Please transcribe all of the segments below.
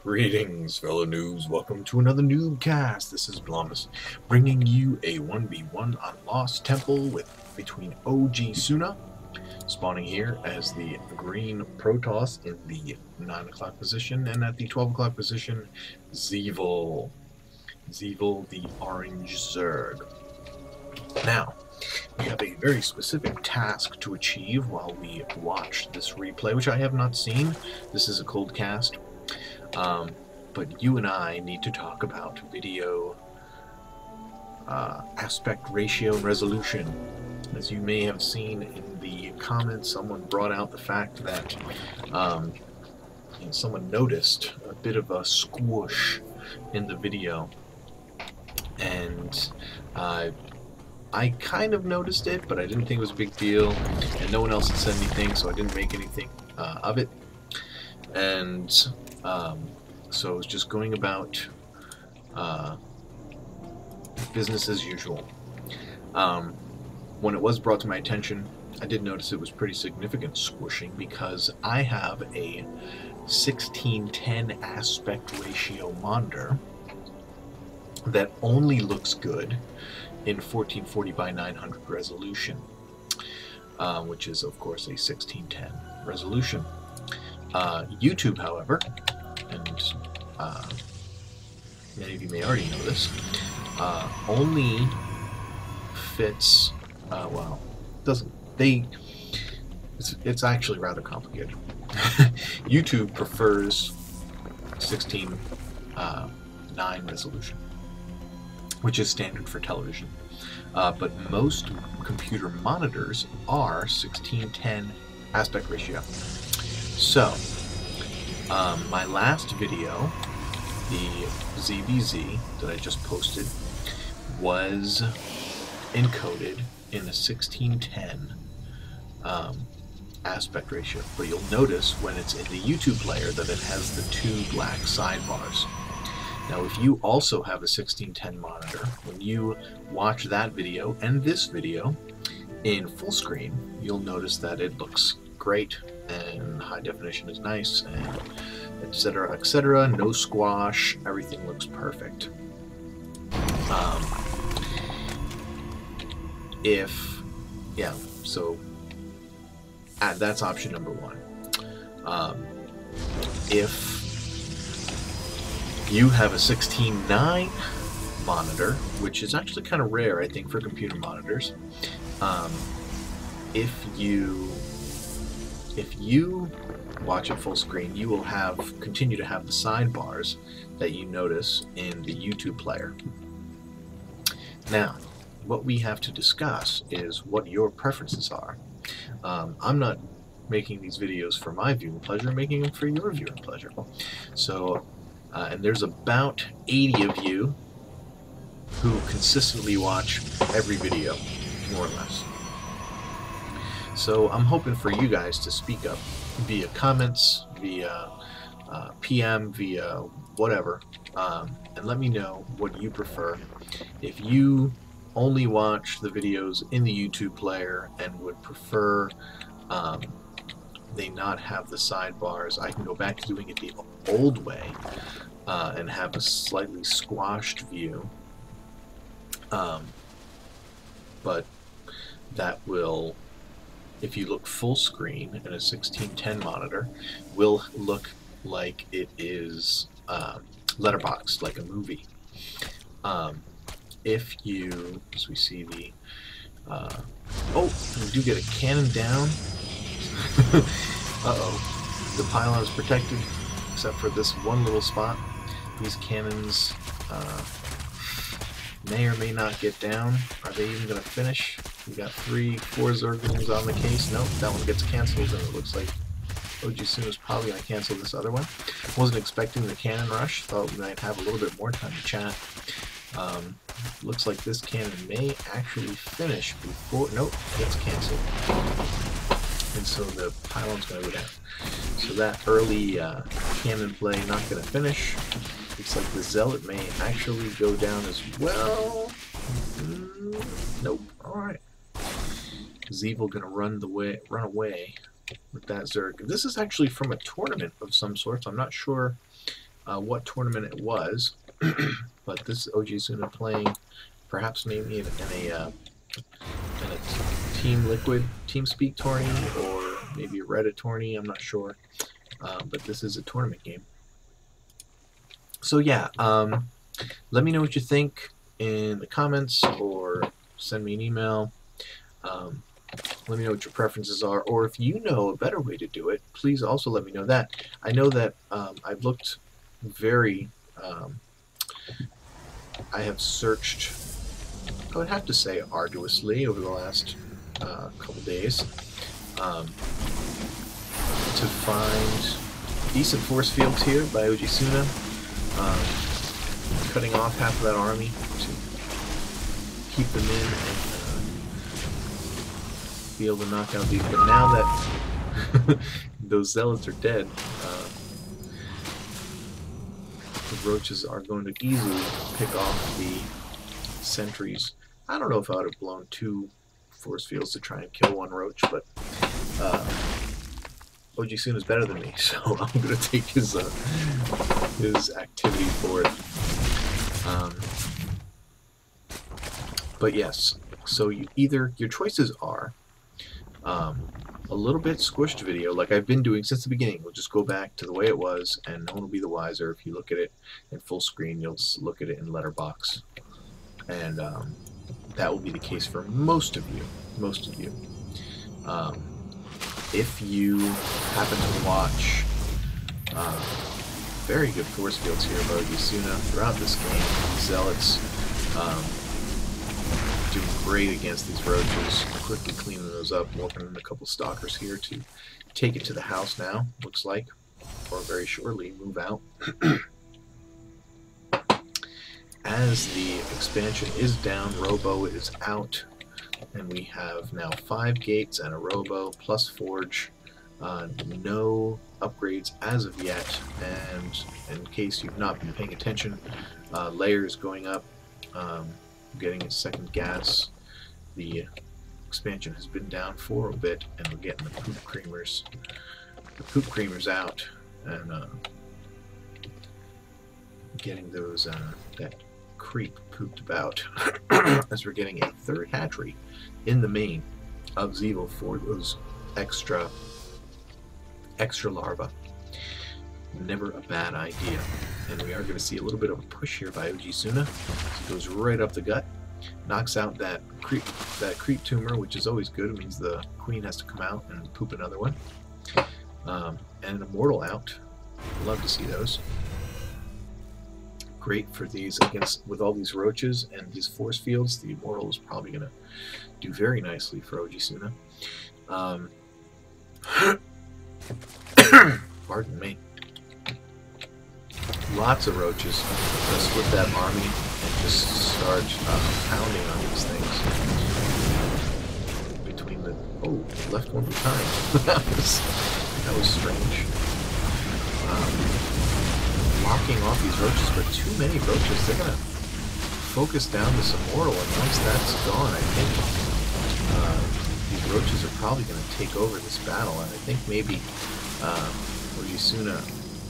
Greetings, fellow noobs. Welcome to another NuubCast. This is Blamus, bringing you a 1v1 on Lost Temple between OG Suna, spawning here as the green Protoss in the 9 o'clock position, and at the 12 o'clock position, Zeevil. Zeevil, the orange Zerg. Now, we have a very specific task to achieve while we watch this replay, which I have not seen. This is a cold cast. But you and I need to talk about video aspect ratio and resolution. As you may have seen in the comments, someone brought out the fact that someone noticed a bit of a squish in the video, and I kind of noticed it, but I didn't think it was a big deal, and no one else had said anything, so I didn't make anything of it. And so it's just going about business as usual. When it was brought to my attention, I did notice it was pretty significant squishing because I have a 1610 aspect ratio monitor that only looks good in 1440 by 900 resolution, which is of course a 1610 resolution. YouTube, however, and many of you may already know this, only fits, well, it's actually rather complicated. YouTube prefers 16:9 resolution, which is standard for television, but most computer monitors are 1610 aspect ratio. So, my last video, the PvZ that I just posted, was encoded in a 1610 aspect ratio. But you'll notice when it's in the YouTube player that it has the two black sidebars. Now, if you also have a 1610 monitor, when you watch that video and this video in full screen, you'll notice that it looks great, and high definition is nice, and etc, etc, no squash, everything looks perfect. So that's option number one. If you have a 16:9 monitor, which is actually kind of rare, I think, for computer monitors, if you watch it full screen, you will continue to have the sidebars that you notice in the YouTube player. Now, what we have to discuss is what your preferences are. I'm not making these videos for my viewing pleasure, I'm making them for your viewing pleasure. So, and there's about 80 of you who consistently watch every video, more or less. So I'm hoping for you guys to speak up via comments, via PM, via whatever, and let me know what you prefer. If you only watch the videos in the YouTube player and would prefer they not have the sidebars, I can go back to doing it the old way and have a slightly squashed view, but that will, if you look full screen in a 1610 monitor, will look like it is letterboxed, like a movie. If you, as we see the, oh, we do get a cannon down. Uh-oh, the pylon is protected, except for this one little spot. These cannons may or may not get down. Are they even going to finish? We got 4 Zerglings on the case. Nope, that one gets canceled, and it looks like OG Suna is probably going to cancel this other one. Wasn't expecting the cannon rush. Thought we might have a little bit more time to chat. Looks like this cannon may actually finish before... Nope, gets canceled. And so the pylon's going to go down. So that early cannon play not going to finish. Looks like the Zealot may actually go down as well. Nope. Alright. Zeevil gonna run away with that Zerg. This is actually from a tournament of some sort. I'm not sure what tournament it was, but this is OG Suna playing, perhaps maybe in a Team Liquid TeamSpeak tourney, or maybe a Reddit tourney, I'm not sure. But this is a tournament game. So yeah, let me know what you think in the comments, or send me an email. Let me know what your preferences are, or if you know a better way to do it, please also let me know that. I know that I've looked very, I have searched, I would have to say arduously over the last couple days, to find decent force fields here by OG Suna, cutting off half of that army to keep them in and be able to knock out these. But now that those zealots are dead, the roaches are going to easily pick off the sentries. I don't know if I would have blown 2 force fields to try and kill 1 roach, but OG Suna is better than me, so I'm going to take his activity for it. But yes, so your choices are a little bit squished video, like I've been doing since the beginning. We'll just go back to the way it was, and no one will be the wiser. If you look at it in full screen, you'll just look at it in letterbox, and that will be the case for most of you. If you happen to watch very good force fields here by OG Suna throughout this game, Zealots doing great against these roaches, quickly cleaning those up, working in a couple stalkers here to take it to the house now, looks like, or very shortly move out. As the expansion is down, Robo is out, and we have now 5 gates and a Robo plus Forge. No upgrades as of yet, and in case you've not been paying attention, layers going up, getting a second gas. The expansion has been down for a bit, and we're getting the poop creamers out, and getting those that creep pooped about as we're getting a 3rd hatchery in the main of Zevo for those extra larvae. Never a bad idea. And we are going to see a little bit of a push here by OG Suna. It goes right up the gut, knocks out that creep tumor, which is always good. It means the queen has to come out and poop another one. And an immortal out. Love to see those. Great for these with all these roaches and these force fields. The immortal is probably going to do very nicely for OG Suna. Pardon me. Lots of roaches. Let's split that army and just start pounding on these things. Between the left one behind. that was strange. Locking off these roaches, but too many roaches. They're gonna focus down this immortal, and once that's gone, I think these roaches are probably gonna take over this battle. And I think maybe OG Suna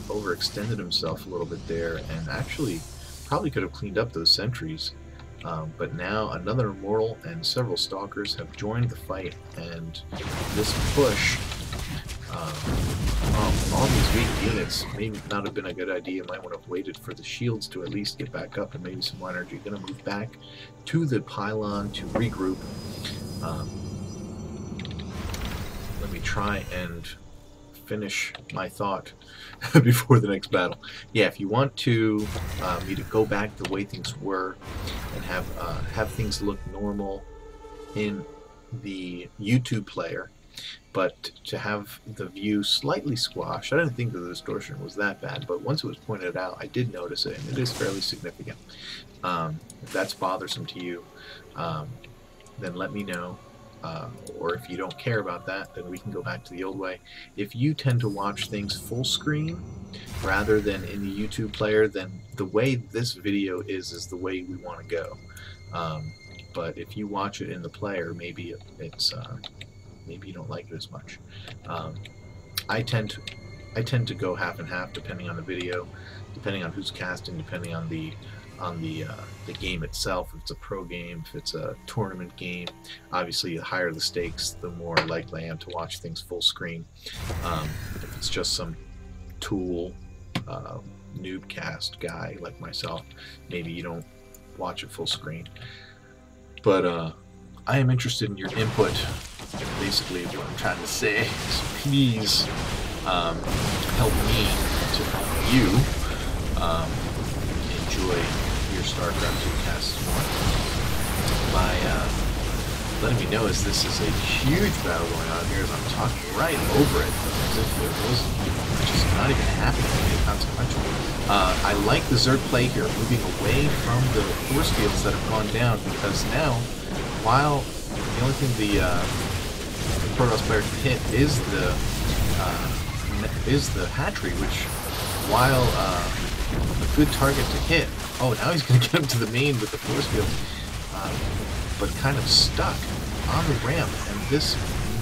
overextended himself a little bit there, and actually probably could have cleaned up those sentries. But now another immortal and several stalkers have joined the fight, and this push, all these weak units may not have been a good idea. Might want to have waited for the shields to at least get back up, and maybe some more energy. Going to move back to the pylon to regroup. Let me try and finish my thought before the next battle. Yeah, if you want to me to go back the way things were and have things look normal in the YouTube player, but to have the view slightly squashed. I didn't think the distortion was that bad, but once it was pointed out, I did notice it, and it is fairly significant. If that's bothersome to you, then let me know. Or if you don't care about that, then we can go back to the old way. If you tend to watch things full screen rather than in the YouTube player, then the way this video is the way we want to go. But if you watch it in the player, maybe it's maybe you don't like it as much. I tend I tend to go half and half depending on the video, depending on who's casting, depending on the game itself. If it's a pro game, if it's a tournament game, obviously the higher the stakes, the more likely I am to watch things full screen. If it's just some tool NuubCast guy like myself, maybe you don't watch it full screen. But I am interested in your input. Basically, what I'm trying to say is please help me to help you enjoy your StarCraft 2 casts more by letting me know as this is a huge battle going on here, as I'm talking right over it as if it was just not even happening, inconsequential. I like the Zerg play here, moving away from the force fields that have gone down, because now, while the only thing the Protoss player can hit is the hatchery, which, while a good target to hit, oh, now he's going to get him to the main with the force field, but kind of stuck on the ramp, and this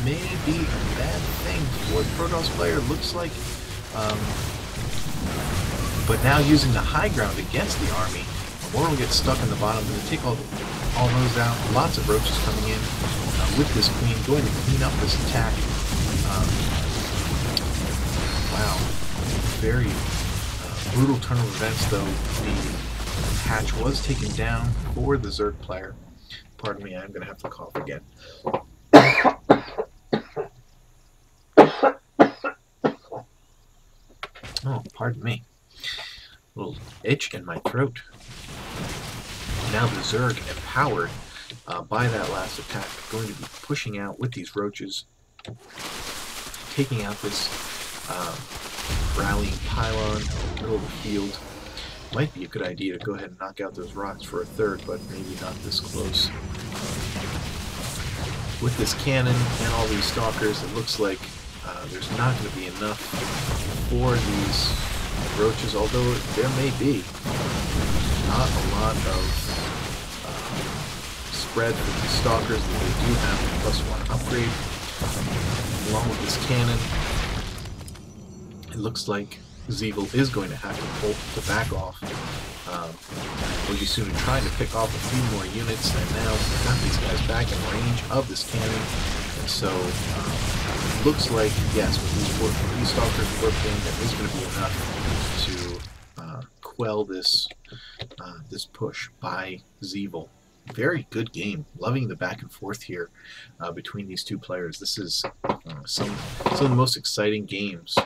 may be a bad thing for the Protoss player, looks like. But now using the high ground against the army, Moro gets stuck in the bottom, going to take all those out. Lots of roaches coming in with this queen, going to clean up this attack. Wow, very brutal turn of events, though. The hatch was taken down for the Zerg player. Pardon me, I'm going to have to cough again. Oh, pardon me. A little itch in my throat. Now the Zerg, empowered by that last attack, going to be pushing out with these roaches, taking out this rallying pylon in the middle of the field. Might be a good idea to go ahead and knock out those rocks for a third, but maybe not this close. With this cannon and all these stalkers, it looks like there's not going to be enough for these roaches, although there may be not a lot of spread for these stalkers that they do have a +1 upgrade. Along with this cannon, it looks like Zeeble is going to have to back off. Ojisuna trying to pick off a few more units, and now we've got these guys back in range of this cannon. And so it looks like, yes, with these stalkers working, that is going to be enough to quell this this push by Zeeble. Very good game. Loving the back and forth here between these two players. This is some of the most exciting games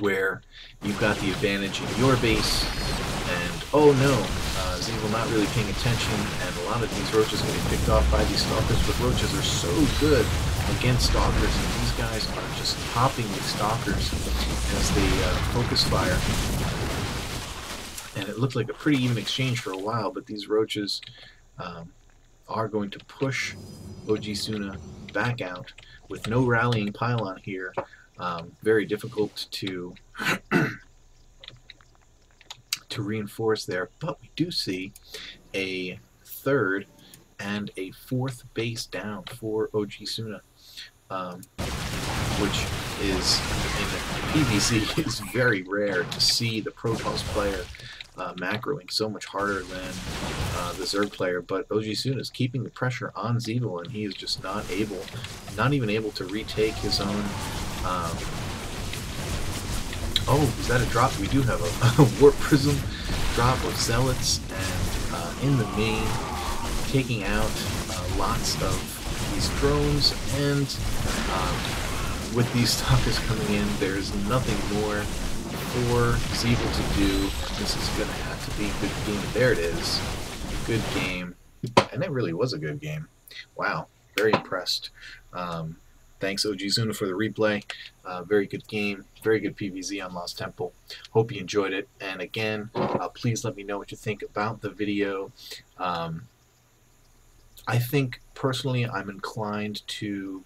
where you've got the advantage in your base, and oh no, Zeeble not really paying attention, and a lot of these roaches are getting picked off by these stalkers, but roaches are so good against stalkers, and these guys are just popping these stalkers as they focus fire. And it looked like a pretty even exchange for a while, but these roaches are going to push Ojisuna back out with no rallying pylon here. Very difficult to to reinforce there, but we do see a third and a fourth base down for Ojisuna, which is in PvZ is very rare to see the Protoss player macroing so much harder than the Zerg player, but Ojisuna is keeping the pressure on Zeeble, and he is just not even able to retake his own. Oh, is that a drop? We do have a Warp Prism drop of Zealots, and in the main, taking out lots of these drones, and with these stalkers coming in, there's nothing more for Zeeble to do. This is going to have to be a good game. There it is. Good game. And it really was a good game. Wow. Very impressed. Thanks, Ojisuna, for the replay. Very good game. Very good PvZ on Lost Temple. Hope you enjoyed it. And again, please let me know what you think about the video. I think, personally, I'm inclined to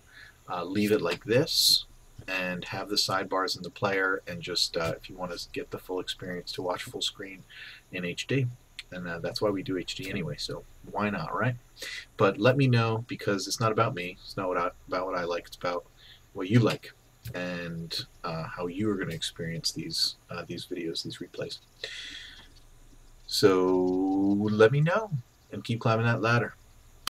leave it like this and have the sidebars in the player, and just, if you want to get the full experience, to watch full screen in HD. And that's why we do HD anyway, so why not, right? But let me know, because it's not about me. It's not about what I like. It's about what you like. and how you are going to experience these videos, these replays. So let me know and keep climbing that ladder.